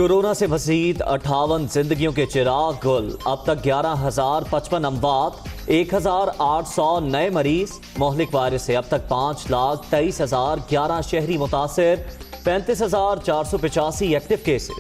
Corona से मजीद 58 जिंदगियों के चिराग गुल। अब तक 11,055 अमवात, 1,800 नए मरीज। मोहलिक वायरस से अब तक 5,23,011 शहरी मुतासिर, 35,485 एक्टिव केसेस।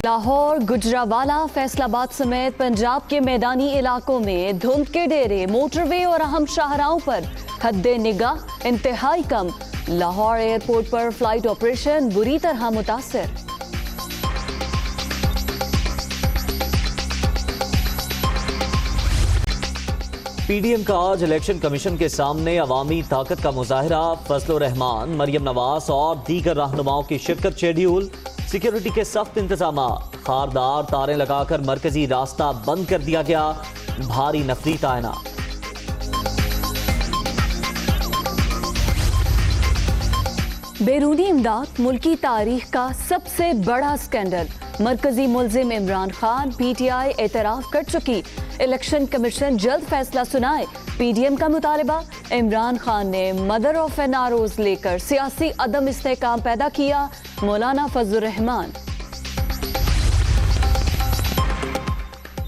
लाहौर, गुजरावाला, फैसलाबाद समेत पंजाब के मैदानी इलाकों में धुंध के डेरे, मोटरवे और अहम शाहराहों पर हद्दे निगाह इंतहाई कम। लाहौर एयरपोर्ट पर फ्लाइट ऑपरेशन बुरी तरह मुतासर। पीडीएम का आज इलेक्शन कमीशन के सामने अवामी ताकत का मुजाहरा। फजलुर रहमान, मरियम नवाज और दीगर रहनुमाओं की शिरकत शेड्यूल। सिक्योरिटी के सख्त इंतजाम, खारदार तारें लगाकर मरकजी रास्ता बंद कर दिया गया। भारी नफरी तैनात। बैरूनी इमदाद मुल्की तारीख का सबसे बड़ा स्कैंडल। मरकजी मुल्जिम इमरान खान, पीटीआई एतराफ कर चुकी। इलेक्शन कमीशन जल्द फैसला सुनाए, पीडीएम का मुतालबा। इमरान खान ने मदर ऑफ एनआरओज लेकर सियासी अदम इस्तेहकाम पैदा किया। मौलाना फजलुर रहमान।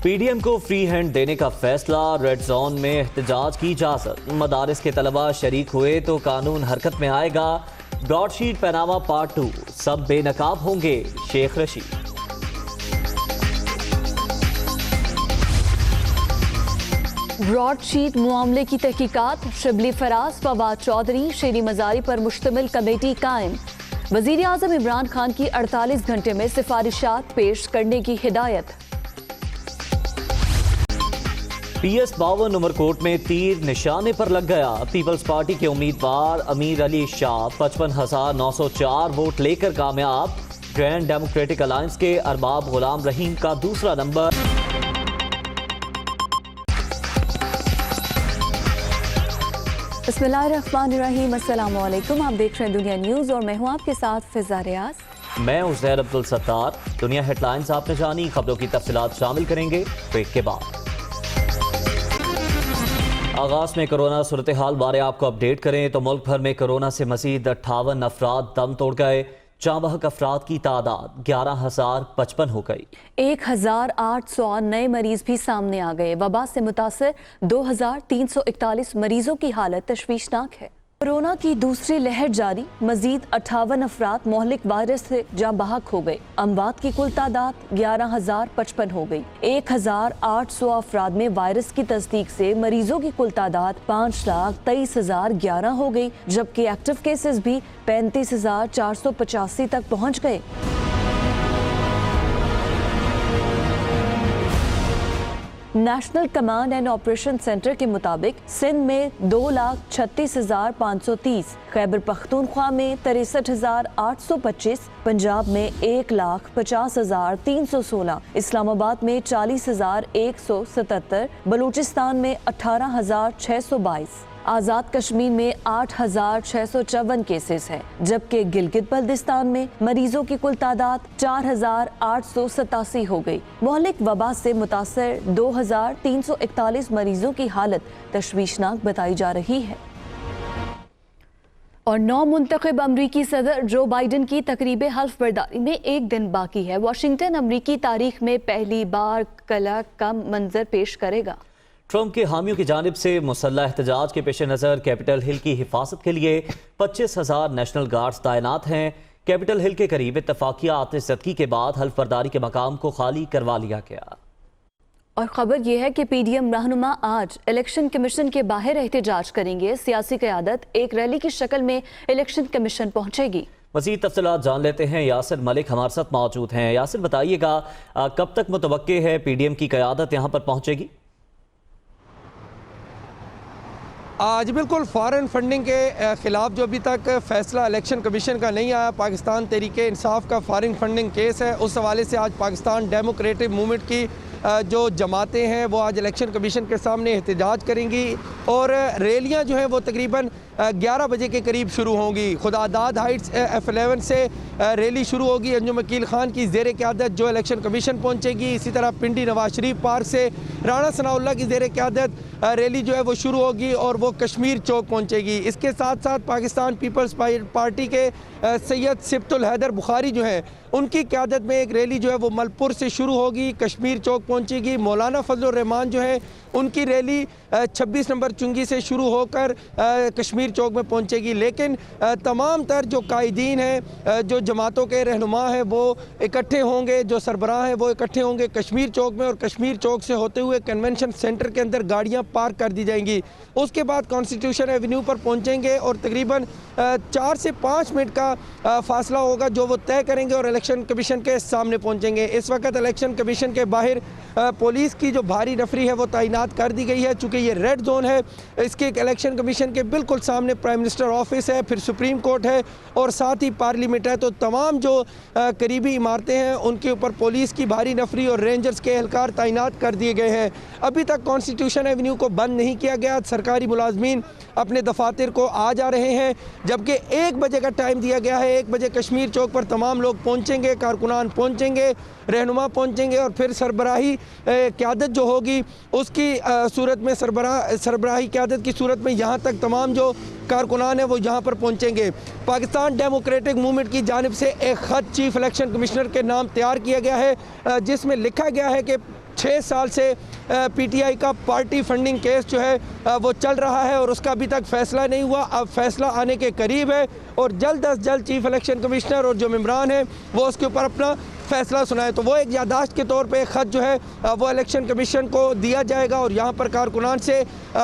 पीडीएम को फ्री हैंड देने का फैसला, रेड जोन में एहतजाज की इजाजत। मदारिस के तलबा शरीक हुए तो कानून हरकत में आएगा। ब्रॉडशीट पैनामा पार्ट 2, सब बेनकाब होंगे, शेख रशीद। ब्रॉडशीट मामले की तहकीकात, शिबली फराज, फवाद चौधरी, शेरी मजारी पर मुश्तमिल कमेटी कायम। वजीर आजम इमरान खान की 48 घंटे में सिफारिशात पेश करने की हिदायत। PS 52 उमरकोट में तीर निशाने पर लग गया। पीपल्स पार्टी के उम्मीदवार अमीर अली शाह 55,904 वोट लेकर कामयाब। ग्रैंड डेमोक्रेटिक अलायंस के अरबाब गुलाम रहीम का दूसरा नंबर। बिस्मिल्लाहिर्रहमानिर्रहीम, अस्सलाम वालेकुम। आप देख रहे हैं दुनिया न्यूज़ और मैं हूं आपके साथ फिजा रियाज। मैं उज़ैर अब्दुल सत्तार। दुनिया हेडलाइंस आपने जानी, खबरों की तफसीलात शामिल करेंगे ब्रेक के बाद। आगाज में कोरोना सूरत हाल बारे आपको अपडेट करें तो मुल्क भर में कोरोना से मजीद 58 अफराद दम तोड़ गए। जांबहक अफराद की तादाद 11,055 हो गई। 1,800 नए मरीज भी सामने आ गए। वबा से मुतासर 2,341 मरीजों की हालत तशवीशनाक है। कोरोना की दूसरी लहर जारी, मजीद 58 अफराद मोहलिक वायरस से जाँ बहक हो गए। अमवात की कुल तादाद 11,055 हो गई। 1,800 अफराद में वायरस की तस्दीक से मरीजों की कुल तादाद 5,23,011 हो गई, जबकि एक्टिव केसेस भी 35,485 तक पहुँच गए। National command and operation centre के मुताबिक सिंध में 2,36,530, खैबर पख्तूनख्वा में 63,825, पंजाब में 1,50,316, इस्लामाबाद में 40,177, बलूचिस्तान में 18,622, आज़ाद कश्मीर में 8,654 केसेस हैं, जबकि गिलगित बल्दिस्तान में मरीजों की कुल तादाद 4,887 हो गई। मोहलिक वबा से मुतासर 2,341 मरीजों की हालत तशवीशनाक बताई जा रही है। और नौ मुंतखब अमरीकी सदर जो बाइडन की तकरीब हल्फ बर्दारी में एक दिन बाकी है। वाशिंगटन अमरीकी तारीख में पहली बार कला का मंजर पेश करेगा। ट्रंप के हामियों की जानिब से मुसल्लह एहतजाज के पेश नज़र कैपिटल हिल की हिफाजत के लिए 25,000 नेशनल गार्ड्स तैनात हैं। कैपिटल हिल के करीब इत्तफाकिया आतिशज़दगी के बाद हल्फ बर्दारी के मकाम को खाली करवा लिया गया। और खबर यह है कि पीडीएम रहनुमा आज इलेक्शन कमीशन के बाहर एहतजाज करेंगे। सियासी क़यादत एक रैली की शक्ल में इलेक्शन कमीशन पहुंचेगी। मज़ीद तफसीलात जान लेते हैं। यासिर मलिक हमारे साथ मौजूद हैं। यासिर, बताइएगा कब तक मुतवक्के है पीडीएम की क़यादत यहाँ पर पहुँचेगी? आज बिल्कुल फॉरेन फंडिंग के ख़िलाफ़ जो अभी तक फ़ैसला इलेक्शन कमीशन का नहीं आया, पाकिस्तान तहरीक इंसाफ का फॉरेन फंडिंग केस है, उस हवाले से आज पाकिस्तान डेमोक्रेटिक मूवमेंट की जो जमातें हैं वो आज इलेक्शन कमीशन के सामने एहतजाज करेंगी और रैलियां जो हैं वो तकरीबन 11 बजे के करीब शुरू होंगी। खुदादाद हाइट्स F11 से रैली शुरू होगी। अंजुम वकील खान की ज़ेर क़यादत जो इलेक्शन कमीशन पहुँचेगी। इसी तरह पिंडी नवाज शरीफ पार्क से राणा सनाउल्लाह की ज़ेर क़यादत रैली जो है वो शुरू होगी और वो कश्मीर चौक पहुँचेगी। इसके साथ साथ पाकिस्तान पीपल्स पार्टी के सैयद सिब्तुल हैदर बुखारी जो है उनकी क़यादत में एक रैली जो है वो मलपुर से शुरू होगी, कश्मीर चौक पहुँचेगी। मौलाना फजलुर रहमान जो है उनकी रैली 26 नंबर चुंगी से शुरू होकर कश्मीर चौक में पहुँचेगी। लेकिन तमाम तर जो कायदीन हैं, जो जमातों के रहनुमा हैं वो इकट्ठे होंगे, जो सरबराह हैं वो इकट्ठे होंगे कश्मीर चौक में और कश्मीर चौक से होते हुए कन्वेंशन सेंटर के अंदर गाड़ियाँ पार्क कर दी जाएंगी। उसके बाद कॉन्स्टिट्यूशन एवेन्यू पर पहुँचेंगे और तकरीबन 4 से 5 मिनट का फासला होगा जो वो तय करेंगे और इलेक्शन कमीशन के सामने पहुँचेंगे। इस वक्त इलेक्शन कमीशन के बाहर पुलिस की जो भारी नफरी है वो तैनात कर दी गई है। चूँकि ये रेड जोन है, इसके इलेक्शन कमीशन के बिल्कुल सामने प्राइम मिनिस्टर ऑफिस है, फिर सुप्रीम कोर्ट है और साथ ही पार्लियामेंट है। तो तमाम जो करीबी इमारतें हैं उनके ऊपर पुलिस की भारी नफरी और रेंजर्स के एहलकार तैनात कर दिए गए हैं। अभी तक कॉन्स्टिट्यूशन एवेन्यू को बंद नहीं किया गया। सरकारी मुलाजमीन अपने दफातर को आ जा रहे हैं, जबकि 1 बजे का टाइम दिया गया है। 1 बजे कश्मीर चौक पर तमाम लोग पहुंचेंगे, कारकुनान पहुंचेंगे, रहनुमा पहुंचेंगे और फिर सरबराही क़यादत जो होगी उसकी सूरत में सरबराही क़यादत की सूरत में यहाँ तक तमाम जो कारकुनान है वो यहाँ पर पहुँचेंगे। पाकिस्तान डेमोक्रेटिक मूवमेंट की जानिब से एक ख़त चीफ इलेक्शन कमिश्नर के नाम तैयार किया गया है जिसमें लिखा गया है कि 6 साल से पीटीआई का पार्टी फंडिंग केस जो है वो चल रहा है और उसका अभी तक फ़ैसला नहीं हुआ। अब फैसला आने के करीब है और जल्द अज जल्द चीफ इलेक्शन कमिश्नर और जो मेंबरान हैं वो उसके ऊपर अपना फ़ैसला सुनाए। तो वो एक यादाश्त के तौर पे एक ख़त जो है वो इलेक्शन कमीशन को दिया जाएगा और यहाँ पर कारकुनान से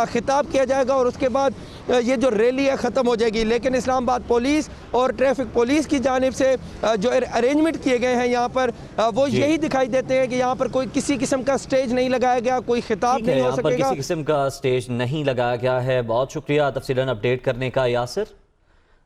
खिताब किया जाएगा और उसके बाद ये जो रैली है ख़त्म हो जाएगी। लेकिन इस्लामाबाद पुलिस और ट्रैफिक पुलिस की जानिब से जो अरेंजमेंट किए गए हैं यहाँ पर वो यही दिखाई देते हैं कि यहाँ पर कोई किसी किस्म का स्टेज नहीं लगाया गया, कोई खिताब नहीं हो सकेगा, किसी किस्म का स्टेज नहीं लगाया गया है। बहुत शुक्रिया तफसीलन अपडेट करने का यासिर।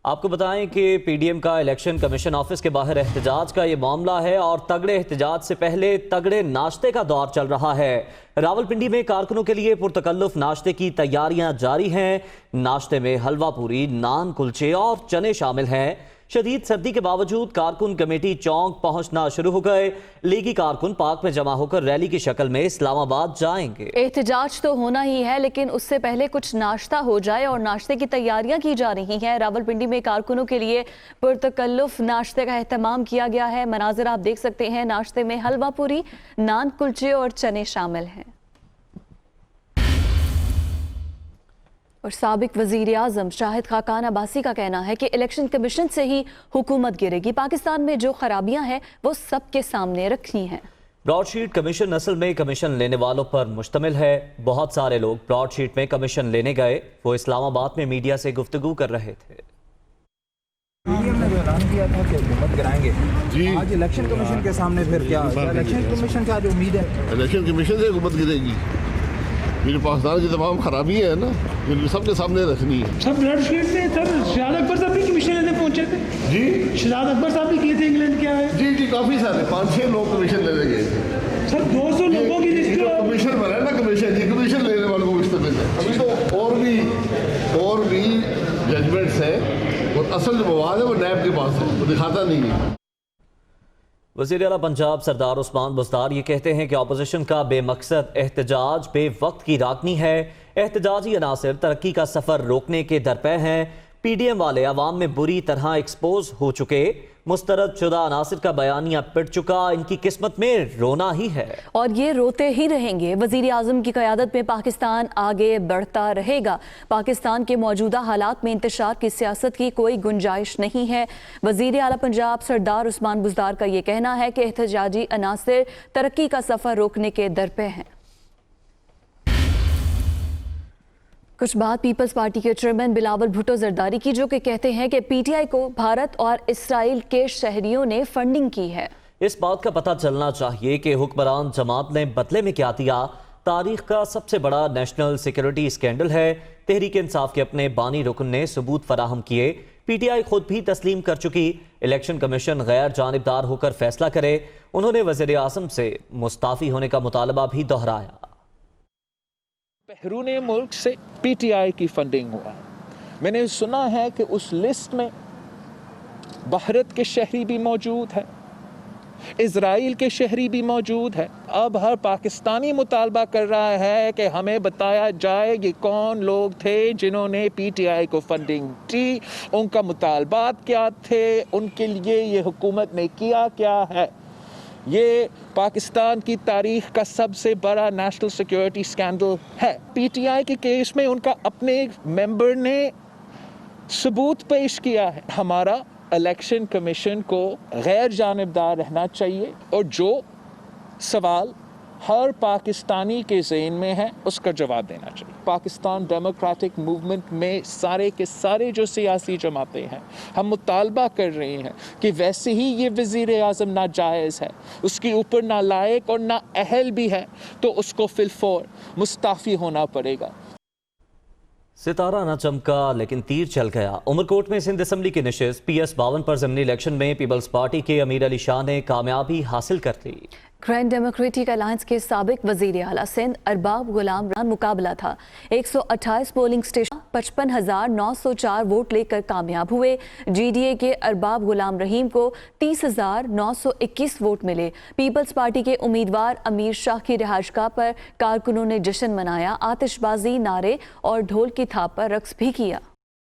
आपको बताएं कि पीडीएम का इलेक्शन कमीशन ऑफिस के बाहर एहतजाज का ये मामला है और तगड़े एहतजाज से पहले तगड़े नाश्ते का दौर चल रहा है। रावलपिंडी में कारकुनों के लिए पुरतकल्लुफ नाश्ते की तैयारियां जारी हैं। नाश्ते में हलवा पूरी, नान, कुलचे और चने शामिल हैं। शदीद सर्दी के बावजूद कारकुन कमेटी चौक पहुंचना शुरू हो गए। लीगी कारकुन पार्क में जमा होकर रैली की शक्ल में इस्लामाबाद जाएंगे। एहतजाज तो होना ही है, लेकिन उससे पहले कुछ नाश्ता हो जाए और नाश्ते की तैयारियां की जा रही हैं। रावलपिंडी में कारकुनों के लिए पुरतकल्लुफ नाश्ते का एहतमाम किया गया है। मनाजिर आप देख सकते हैं। नाश्ते में हलवा पूरी, नान, कुलचे और चने शामिल हैं। और साबिक वज़ीर आज़म शाहिद खाकान अब्बासी का कहना है कि इलेक्शन कमीशन से ही हुकूमत गिरेगी। पाकिस्तान में जो खराबियां हैं वो सबके सामने रखनी हैं। ब्रॉडशीट कमीशन असल में कमीशन लेने वालों पर मुश्तमिल है। बहुत सारे लोग ब्रॉडशीट में कमीशन लेने गए, वो इस्लामाबाद में मीडिया से गुफ्तगू कर रहे थे। पीडीएम ने जो ऐलान किया था कि हुकूमत गिराएंगे जी, आज इलेक्शन कमीशन के सामने फिर क्या इलेक्शन कमीशन का जो उम्मीद है इलेक्शन कमीशन से हुकूमत गिरेगी। ये जो पाकिस्तान की तमाम खराबी है ना, ये सबके सामने रखनी है। सब ब्लड शीट से सर शहजाद अकबर साहब भी कमीशन लेने पहुंचे थे जी, शहजाद अकबर साहब भी किए थे इंग्लैंड क्या है जी जी, काफ़ी सारे 5-6 लोग कमीशन लेने गए थे। सर 200 लोगों की लिस्ट कमीशन बना ना, कमीशन जी, कमीशन लेने वालों को मुश्तमिल है। अभी तो और भी जजमेंट्स हैं और असल जो मवाद है वो नैब के पास है, वो दिखाता नहीं है। वज़ीर आला पंजाब सरदार उस्मान बुज़दार ये कहते हैं कि अपोजिशन का बेमकसद एहतजाज बेवक्त की रागनी है। एहतजाजी अनासिर तरक्की का सफ़र रोकने के दरपे हैं। पीडीएम वाले अवाम में बुरी तरह एक्सपोज हो चुके। मुस्तरद शुदा अनासिर का बयानिया पिट चुका। इनकी किस्मत में रोना ही है और ये रोते ही रहेंगे। वज़ीर आज़म की क़यादत में पाकिस्तान आगे बढ़ता रहेगा। पाकिस्तान के मौजूदा हालात में इंतशार की सियासत की कोई गुंजाइश नहीं है। वज़ीर आला पंजाब सरदार उस्मान बुज़दार का ये कहना है कि एहतजाजी अनासिर तरक्की का सफ़र रोकने के दरपे हैं। कुछ बात पीपल्स पार्टी के चेयरमैन बिलावल भुट्टो जरदारी की, जो कि कहते हैं कि पीटीआई को भारत और इसराइल के शहरियों ने फंडिंग की है। इस बात का पता चलना चाहिए कि हुक्मरान जमात ने बदले में क्या दिया। तारीख का सबसे बड़ा नेशनल सिक्योरिटी स्कैंडल है। तहरीक इंसाफ के अपने बानी रुकन ने सबूत फराहम किए। पीटीआई खुद भी तस्लीम कर चुकी इलेक्शन कमीशन गैर जानिबदार होकर फैसला करे। उन्होंने वज़ीर आज़म से मुस्ताफ़ी होने का मुतालबा भी दोहराया। बहरून मुल्क से पीटीआई की फंडिंग हुआ। मैंने सुना है कि उस लिस्ट में भारत के शहरी भी मौजूद है, इजराइल के शहरी भी मौजूद है। अब हर पाकिस्तानी मुतालबा कर रहा है कि हमें बताया जाए ये कौन लोग थे जिन्होंने पीटीआई को फंडिंग दी, उनका मुतालबात क्या थे, उनके लिए ये हुकूमत ने किया क्या है। ये पाकिस्तान की तारीख का सबसे बड़ा नेशनल सिक्योरिटी स्कैंडल है। पीटीआई के केस में उनका अपने मेंबर ने सबूत पेश किया है। हमारा इलेक्शन कमीशन को गैर जानिबदार रहना चाहिए और जो सवाल हर पाकिस्तानी के ज़हन में है उसका जवाब देना चाहिए। पाकिस्तान डेमोक्रेटिक मूवमेंट में सारे के सारे जो सियासी जमातें हैं, हम मुतालबा कर रहे हैं कि वैसे ही ये वज़ीर आज़म नाजायज़ है, उसके ऊपर नालायक और नाअहल भी है, तो उसको फिलफौर मुस्ताफ़ी होना पड़ेगा। सितारा न चमका लेकिन तीर चल गया। उमरकोट में सिंध असम्बली की नशिस्त PS 52 पर ज़मीनी इलेक्शन में पीपल्स पार्टी के अमीर अली शाह ने कामयाबी हासिल कर ली। ग्रैंड डेमोक्रेटिक अलायंस के साबिक वजीर आला सिंध अरबाब गुलाम रान मुकाबला था। 128 पोलिंग स्टेशन 55,904 वोट लेकर कामयाब हुए। GDA के अरबाब गुलाम रहीम को 30,921 वोट मिले। पीपल्स पार्टी के उम्मीदवार अमीर शाह की रिहाइशगाह पर कारकुनों ने जश्न मनाया, आतिशबाजी, नारे और ढोल की थाप पर रक्स भी किया।